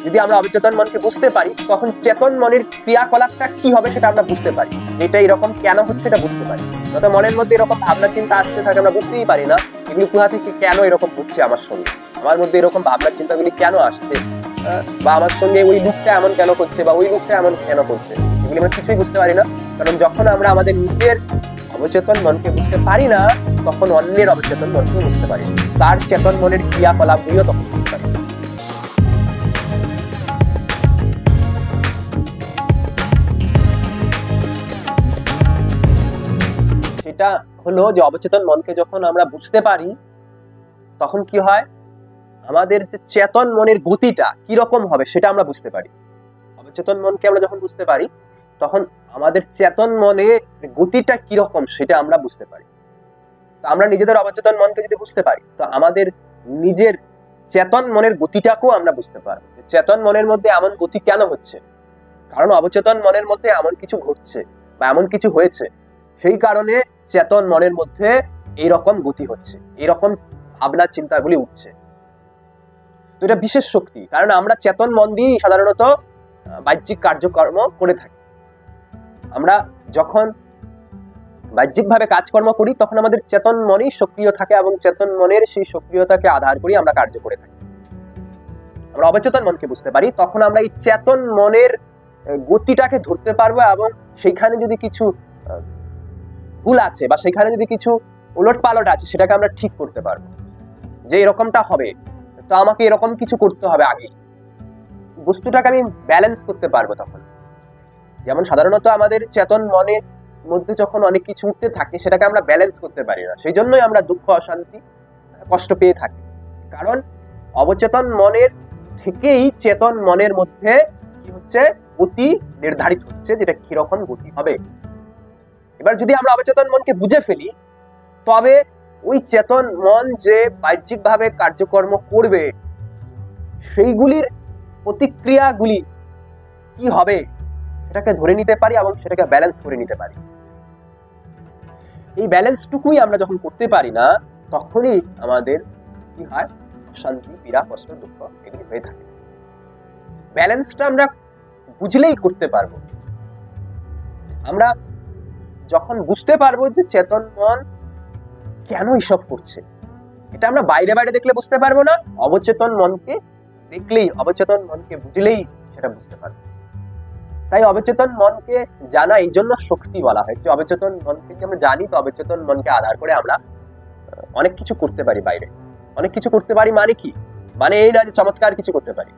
যদি আমরা অবচেতন মনকে বুঝতে পারি তখন চেতন মনের ক্রিয়াকলাপটা কি হবে সেটা আমরা বুঝতে পারি, যেটা এরকম কেন হচ্ছে এটা বুঝতে পারি। নয়তো মনের মধ্যে এরকম ভাবনা চিন্তা আসতে থাকে, আমরা বুঝতেই পারি না এগুলি কোথা থেকে কেন এরকম হচ্ছে আমার সঙ্গে, আমার মধ্যে এরকম ভাবনা চিন্তাগুলি কেন আসছে, বা আমার সঙ্গে ওই লোকটা এমন কেন করছে বা ওই লোকটা এমন কেন করছে, এগুলি আমরা কিছুই বুঝতে পারি না। কারণ যখন আমরা আমাদের নিজের অবচেতন মনকে বুঝতে পারি না তখন অন্যের অবচেতন মনকে বুঝতে পারি, তার চেতন মনের ক্রিয়াকলাপগুলিও তখন বুঝতে পারি। সেটা হলো যে অবচেতন মনকে যখন আমরা বুঝতে পারি তখন কি হয়, আমাদের যে চেতন মনের গতিটা কিরকম হবে সেটা আমরা বুঝতে পারি। অবচেতন মনকে আমরা যখন বুঝতে পারি তখন আমাদের চেতন মনে গতিটা কিরকম সেটা আমরা বুঝতে পারি। তো আমরা নিজেদের অবচেতন মনকে যদি বুঝতে পারি তো আমাদের নিজের চেতন মনের গতিটাকেও আমরা বুঝতে পারবো, চেতন মনের মধ্যে এমন গতি কেন হচ্ছে, কারণ অবচেতন মনের মধ্যে এমন কিছু ঘটছে বা এমন কিছু হয়েছে, সেই কারণে চেতন মনের মধ্যে এইরকম গতি হচ্ছে, এইরকম ভাবনা চিন্তাগুলি উঠছে। তো এটা বিশেষ শক্তি, কারণ আমরা চেতন মন দিয়েই সাধারণত বাহ্যিক কার্যকর্ম করে থাকি। আমরা যখন বাহ্যিকভাবে কাজকর্ম করি তখন আমাদের চেতন মনই সক্রিয় থাকে এবং চেতন মনের সেই সক্রিয়তাকে আধার করে আমরা কার্য করে থাকি। আমরা অবচেতন মনকে বুঝতে পারি তখন আমরা এই চেতন মনের গতিটাকে ধরতে পারবো এবং সেইখানে যদি কিছু ভুল আছে বা সেখানে যদি কিছু উলটপালট আছে সেটাকে আমরা ঠিক করতে পারবো, যে এরকমটা হবে তো আমাকে এরকম কিছু করতে হবে, আগে বস্তুটাকে আমি ব্যালেন্স করতে পারবো। তখন যেমন সাধারণত আমাদের চেতন মনের মধ্যে যখন অনেক কিছু উঠতে থাকে সেটাকে আমরা ব্যালেন্স করতে পারি না, সেই জন্যই আমরা দুঃখ অশান্তি কষ্ট পেয়ে থাকি, কারণ অবচেতন মনের থেকেই চেতন মনের মধ্যে কি হচ্ছে, গতি নির্ধারিত হচ্ছে, যেটা কিরকম গতি হবে। এবার যদি আমরা অবচেতন মনকে বুঝে ফেলি তবে ওই চেতন মন যে বাহ্যিকভাবে কার্যকর্ম করবে সেইগুলির প্রতিক্রিয়াগুলি কি হবে সেটাকে ধরে নিতে পারি এবং সেটাকে ব্যালেন্স করে নিতে পারি। এই ব্যালেন্সটুকুই আমরা যখন করতে পারি না তখনই আমাদের কি হয়, শান্তি, পীড়া, কষ্ট, দুঃখ এগুলি হয়ে থাকে। ব্যালেন্সটা আমরা বুঝলেই করতে পারবো। আমরা যখন বুঝতে পারবো যে চেতন মন কেন এসব করছে, এটা আমরা বাইরে বাইরে দেখলে বুঝতে পারবো না, অবচেতন মনকে দেখলেই, অবচেতন মনকে বুঝলেই সেটা বুঝতে পারবো। তাই অবচেতন মনকে জানা এই জন্য শক্তি বলা হয়েছে। অবচেতন মনকে আমরা জানি তো অবচেতন মনকে আধার করে আমরা অনেক কিছু করতে পারি, বাইরে অনেক কিছু করতে পারি। মানে কি, মানে এই না যে চমৎকার কিছু করতে পারি,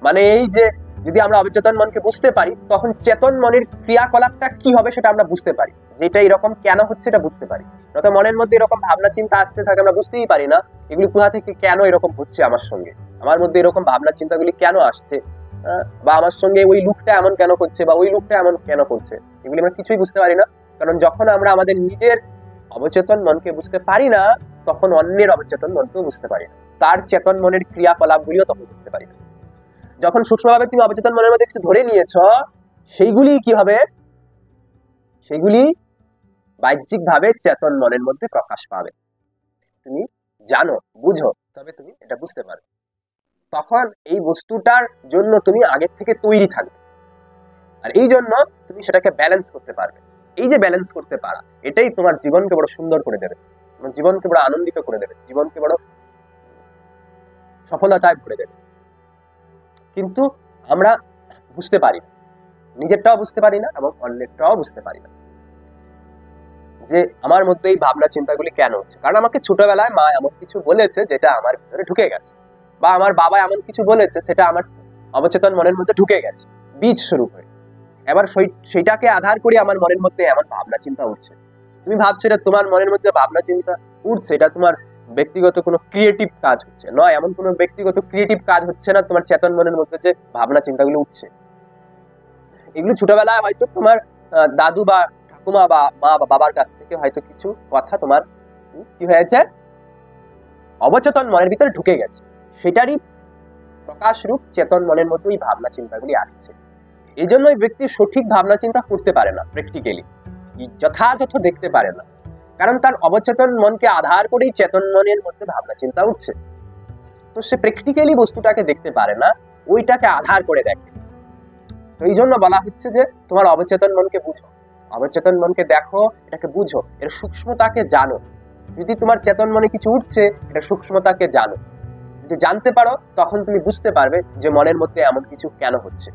মানে এই যে যদি আমরা অবচেতন মনকে বুঝতে পারি তখন চেতন মনের ক্রিয়াকলাপটা কি হবে সেটা আমরা বুঝতে পারি, যেটা এরকম কেন হচ্ছে এটা বুঝতে পারি। নয়তো মনের মধ্যে এরকম ভাবনা চিন্তা আসতে থাকে, আমরা বুঝতেই পারি না এগুলি কোথা থেকে কেন এরকম হচ্ছে আমার সঙ্গে, আমার মধ্যে এরকম ভাবনা চিন্তাগুলি কেন আসছে, বা আমার সঙ্গে ওই লোকটা এমন কেন করছে বা ওই লোকটা এমন কেন করছে, এগুলি আমরা কিছুই বুঝতে পারি না। কারণ যখন আমরা আমাদের নিজের অবচেতন মনকে বুঝতে পারি না তখন অন্যের অবচেতন মনকেও বুঝতে পারি না, তার চেতন মনের ক্রিয়াকলাপগুলিও তখন বুঝতে পারি না। যখন সূক্ষ্মভাবে তুমি অবচেতন মনের মধ্যে কিছু ধরে নিয়েছ সেইগুলি কি হবে, সেগুলি বাহ্যিকভাবে চেতন মনের মধ্যে প্রকাশ পাবে। তুমি জানো, বুঝো, তবে তুমি এটা বুঝতে পারো। তখন এই বস্তুটার জন্য তুমি আগের থেকে তৈরি থাকবে, আর এই জন্য তুমি সেটাকে ব্যালেন্স করতে পারবে। এই যে ব্যালেন্স করতে পারা, এটাই তোমার জীবনকে বড় সুন্দর করে দেবে, তোমার জীবনকে বড় আনন্দিত করে দেবে, জীবনকে বড় সফলতায় ভরে দেবে। কিন্তু আমরা বুঝতে পারি না, নিজেরটাও বুঝতে পারি না এবং অন্যেরটাও বুঝতে পারি না যে আমার মধ্যে এই ভাবনা চিন্তাগুলি কেন হচ্ছে। কারণ আমাকে ছোটবেলায় মা এমন কিছু বলেছে যেটা আমার ভিতরে ঢুকে গেছে, বা আমার বাবা এমন কিছু বলেছে সেটা আমার অবচেতন মনের মধ্যে ঢুকে গেছে বীজ স্বরূপ হয়ে। এবার সেইটাকে আধার করে আমার মনের মধ্যে এমন ভাবনা চিন্তা উঠছে। তুমি ভাবছো এটা তোমার মনের মধ্যে ভাবনা চিন্তা উঠছে এটা তোমার ব্যক্তিগত কোনো ক্রিয়েটিভ কাজ হচ্ছে, নয়, এমন কোনো ব্যক্তিগত ক্রিয়েটিভ কাজ হচ্ছে না। তোমার চেতন মনের মধ্যে যে ভাবনা চিন্তাগুলো উঠছে এগুলো ছোটবেলায় হয়তো তোমার দাদু বা ঠাকুমা বা মা বা বাবার কাছ থেকে হয়তো কিছু কথা তোমার কি হয়েছে, অবচেতন মনের ভিতরে ঢুকে গেছে, সেটারই প্রকাশ রূপ চেতন মনের মধ্যে ওই ভাবনা চিন্তাগুলি আসছে। এই জন্য ওই ব্যক্তি সঠিক ভাবনা চিন্তা করতে পারে না, প্র্যাকটিক্যালি যথাযথ দেখতে পারে না, কারণ তার অবচেতন মনকে আধার করেই চেতন মনের মধ্যে ভাবনা চিন্তা উঠছে। তো সে প্র্যাকটিক্যালি বস্তুটাকে দেখতে পারে না, ওইটাকে আধার করে দেখে। তো এই জন্য বলা হচ্ছে যে তোমার অবচেতন মনকে বুঝো, অবচেতন মনকে দেখো, এটাকে বুঝো, এর সূক্ষ্মতাকে জানো। যদি তোমার চেতন মনে কিছু উঠছে, এটা সূক্ষ্মতাকে জানো। যদি জানতে পারো তখন তুমি বুঝতে পারবে যে মনের মধ্যে এমন কিছু কেন হচ্ছে,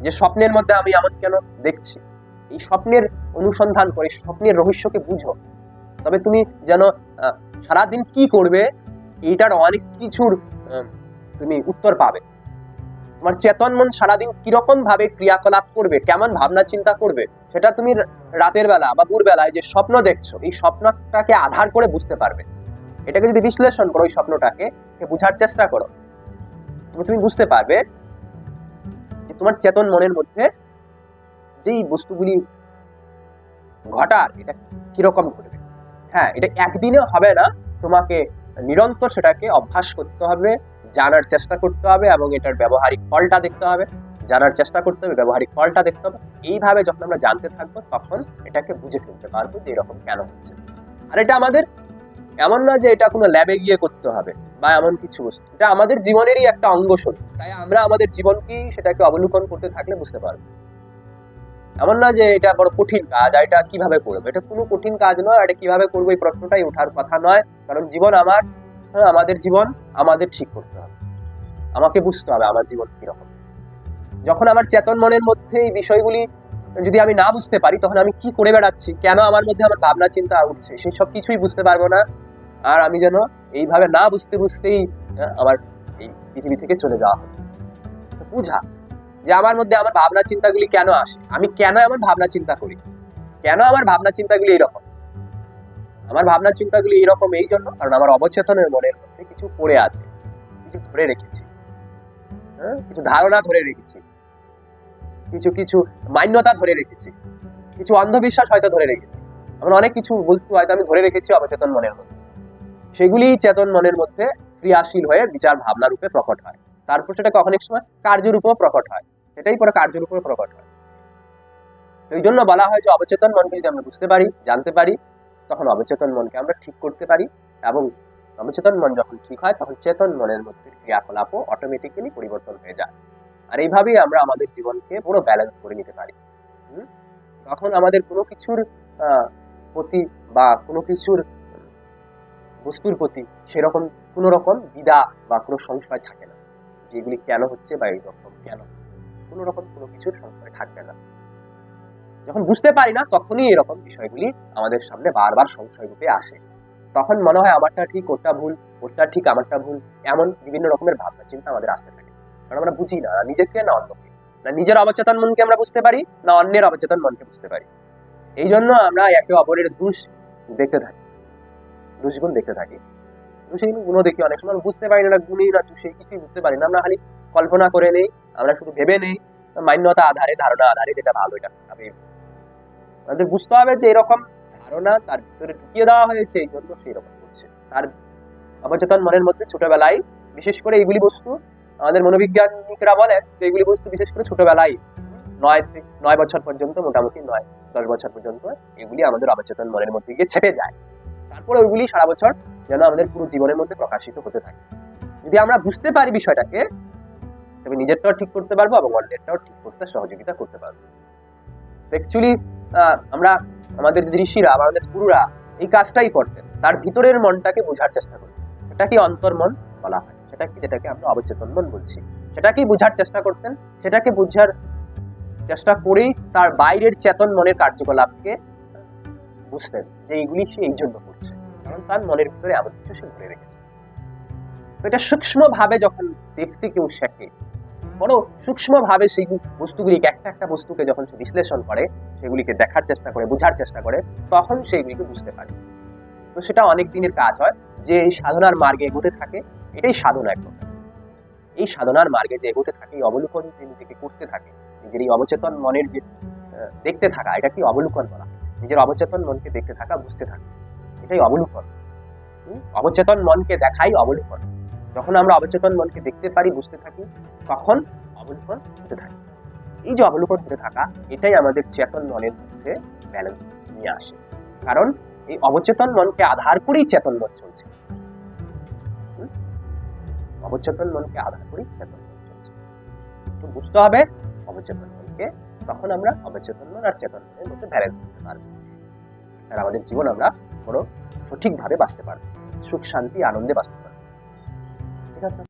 যে স্বপ্নের মধ্যে আমি এমন কেন দেখছি। এই স্বপ্নের অনুসন্ধান করে স্বপ্নের রহস্যকে বুঝো, তবে তুমি যেন সারাদিন কি করবে এইটার অনেক কিছুর তুমি উত্তর পাবে। তোমার চেতন মন সারাদিন কিরকম ভাবে ক্রিয়াকলাপ করবে, কেমন ভাবনা চিন্তা করবে, সেটা তুমি রাতের বেলা বা ভোরবেলায় যে স্বপ্ন দেখছো এই স্বপ্নটাকে আধার করে বুঝতে পারবে। এটাকে যদি বিশ্লেষণ করো, ওই স্বপ্নটাকে বুঝার চেষ্টা করো, তুমি বুঝতে পারবে যে তোমার চেতন মনের মধ্যে যেই বস্তুগুলি ঘটার এটা কিরকম ঘটবে। হ্যাঁ, এটা একদিনে হবে না, তোমাকে নিরন্তর সেটাকে অভ্যাস করতে হবে, জানার চেষ্টা করতে হবে এবং এটার ব্যবহারিক ফলটা দেখতে হবে, জানার চেষ্টা করতে হবে, ব্যবহারিক ফলটা দেখতে হবে। এইভাবে যখন আমরা জানতে থাকবো তখন এটাকে বুঝে ফেলতে পারবো যে এরকম কেন হচ্ছে। আর এটা আমাদের এমন না যে এটা কোনো ল্যাবে গিয়ে করতে হবে বা এমন কিছু বস্তু, এটা আমাদের জীবনেরই একটা অঙ্গস্বরূপ। তাই আমরা আমাদের জীবনকেই সেটাকে অবলোকন করতে থাকলে বুঝতে পারবো। এমন না যে এটা বড় কঠিন কাজ, আর এটা কিভাবে করবো, এটা কোনো কঠিন কাজ নয়। এটা কিভাবে করবো এই প্রশ্নটাই ওঠার কথা নয়, কারণ জীবন আমার, আমাদের জীবন আমাদের ঠিক করতে হবে, আমাকে বুঝতে হবে আমার জীবন কিরকম। যখন আমার চেতন মনের মধ্যে এই বিষয়গুলি যদি আমি না বুঝতে পারি, তখন আমি কি করে বেড়াচ্ছি, কেন আমার মধ্যে আমার ভাবনা চিন্তা উঠছে, সেই সব কিছুই বুঝতে পারবো না। আর আমি যেন এইভাবে না বুঝতে বুঝতেই আমার এই পৃথিবী থেকে চলে যাওয়া হবে। তো বুঝা যে আমার মধ্যে আমার ভাবনা চিন্তাগুলি কেন আসে, আমি কেন এমন ভাবনা চিন্তা করি, কেন আমার ভাবনা চিন্তাগুলি এইরকম। আমার ভাবনা চিন্তাগুলি এইরকম এই জন্য কারণ আমার অবচেতনের মনের মধ্যে কিছু পড়ে আছে, কিছু ধরে রেখেছি, কিছু ধারণা ধরে রেখেছি, কিছু কিছু মান্যতা ধরে রেখেছি, কিছু অন্ধবিশ্বাস হয়তো ধরে রেখেছি। এমন অনেক কিছু বস্তু হয়তো আমি ধরে রেখেছি অবচেতন মনের মধ্যে। সেগুলি চেতন মনের মধ্যে ক্রিয়াশীল হয়ে বিচার ভাবনা রূপে প্রকট হয়, তারপর সেটা অনেক সময় কার্যরূপেও প্রকট হয়, সেটাই পরে কার্যরূপে প্রকট হয়। এই জন্য বলা হয় যে অবচেতন মনকে যদি আমরা বুঝতে পারি, জানতে পারি, তখন অবচেতন মনকে আমরা ঠিক করতে পারি, এবং অবচেতন মন যখন ঠিক হয় তখন চেতন মনের মধ্যে ক্রিয়াকলাপও অটোমেটিক্যালি পরিবর্তন হয়ে যায়। আর এইভাবেই আমরা আমাদের জীবনকে পুরো ব্যালেন্স করে নিতে পারি। তখন আমাদের কোনো কিছুর প্রতি বা কোনো কিছুর বস্তুর প্রতি সেরকম কোনো রকম দ্বিধা বা কোনো সংশয় থাকে না, যেগুলি কেন হচ্ছে বা এইরকম কেন, কোনো রকম কোনো কিছুর সংশয় থাকবে না। যখন বুঝতে পারি না তখনই এরকম বিষয়গুলি আমাদের সামনে বারবার সংশয় রূপে আসে। তখন মনে হয় আমারটা ঠিক, ওটা ভুল, ওটা ঠিক, আমারটা ভুল, এমন বিভিন্ন রকমের ভাবনা চিন্তা আমাদের আসতে থাকে। কারণ আমরা বুঝি না নিজেকে না অন্যকে, না নিজের অবচেতন মনকে আমরা বুঝতে পারি, না অন্যের অবচেতন মনকে বুঝতে পারি। এই জন্য আমরা একে অপরের দোষ দেখতে থাকি, দোষগুণ দেখতে থাকি, দোষের গুণও দেখি। অনেক সময় বুঝতে পারি না গুণই না দোষে, কিছুই বুঝতে পারি না, আমরা খালি কল্পনা করে নেই, আমরা শুধু ভেবে নেই মান্যতা আধারে, ধারণা আধারে, যেটা ভালো এটা খারাপ। আমাদের বুঝতে হবে যে এরকম ধারণা তার ভিতরে ঢুকিয়ে দেওয়া হয়েছে, এই জন্য সেই রকম করছে। তার অবচেতন মনের মধ্যে ছোটবেলায় বিশেষ করে এইগুলি বস্তু, আমাদের মনোবিজ্ঞানিকরা বলেন যে এইগুলি বস্তু বিশেষ করে ছোটবেলায় 9 বছর পর্যন্ত, মোটামুটি 9-10 বছর পর্যন্ত এগুলি আমাদের অবচেতন মনের মধ্যে গিয়ে ছেপে যায়। তারপরে ওইগুলি সারা বছর যেন আমাদের পুরো জীবনের মধ্যে প্রকাশিত হতে থাকে। যদি আমরা বুঝতে পারি বিষয়টাকে, তবে নিজেরটাও ঠিক করতে পারবো এবং অন্যেরটাও ঠিক করতে সহযোগিতা করতে পারবো। তো অ্যাকচুয়ালি আমরা আমাদের ঋষিরা, আমাদের গুরুরা এই কাজটাই করতেন, তার ভিতরের মনটাকে বোঝার চেষ্টা করতেন। সেটাকে অন্তর্মন বলা হয়, সেটা কি, যেটাকে আমরা অবচেতন মন বলছি, সেটাকেই বোঝার চেষ্টা করতেন। সেটাকে বোঝার চেষ্টা করেই তার বাইরের চেতন মনের কার্যকলাপকে বুঝতেন যে এইগুলি সে এই জন্য করছে, কারণ তার মনের ভিতরে এমন কিছু সে ধরে রেখেছে। তো এটা সূক্ষ্ম ভাবে যখন দেখতে কেউ শেখে, বড় সূক্ষ্ম ভাবে সেই বস্তুগুলিকে, একটা একটা বস্তুকে যখন সে বিশ্লেষণ করে, সেগুলিকে দেখার চেষ্টা করে, বোঝার চেষ্টা করে, তখন সেইগুলিকে বুঝতে পারে। তো সেটা অনেক দিনের কাজ হয়, যে এই সাধনার মার্গে এগোতে থাকে, এটাই সাধনা এক প্রকার। এই সাধনার মার্গে যে এগোতে থাকে, এই অবলোকন যে নিজেকে করতে থাকে, নিজের এই অবচেতন মনের যে দেখতে থাকা, এটা কি অবলোকন বলা হয়েছে। নিজের অবচেতন মনকে দেখতে থাকা, বুঝতে থাকা, এটাই অবলোকন। অবচেতন মনকে দেখাই অবলোকন। যখন আমরা অবচেতন মনকে দেখতে পারি, বুঝতে থাকি, তখন অবলোকন হতে থাকে। এই যে অবলোকন হতে থাকা, এটাই আমাদের চেতন মনের মধ্যে ব্যালেন্স নিয়ে আসে। কারণ এই অবচেতন মনকে আধার করেই চেতন মন চলছে, অবচেতন মনকে আধার করেই চেতন মন চলছে। যখন বুঝতে হবে অবচেতন মনকে, তখন আমরা অবচেতন মন আর চেতন মনের মধ্যে ব্যালেন্স করতে পারবো, আর আমাদের জীবন আমরা বড় সঠিকভাবে বাঁচতে পারবো, সুখ শান্তি আনন্দে বাঁচতে পারবো। ঠিক আছে।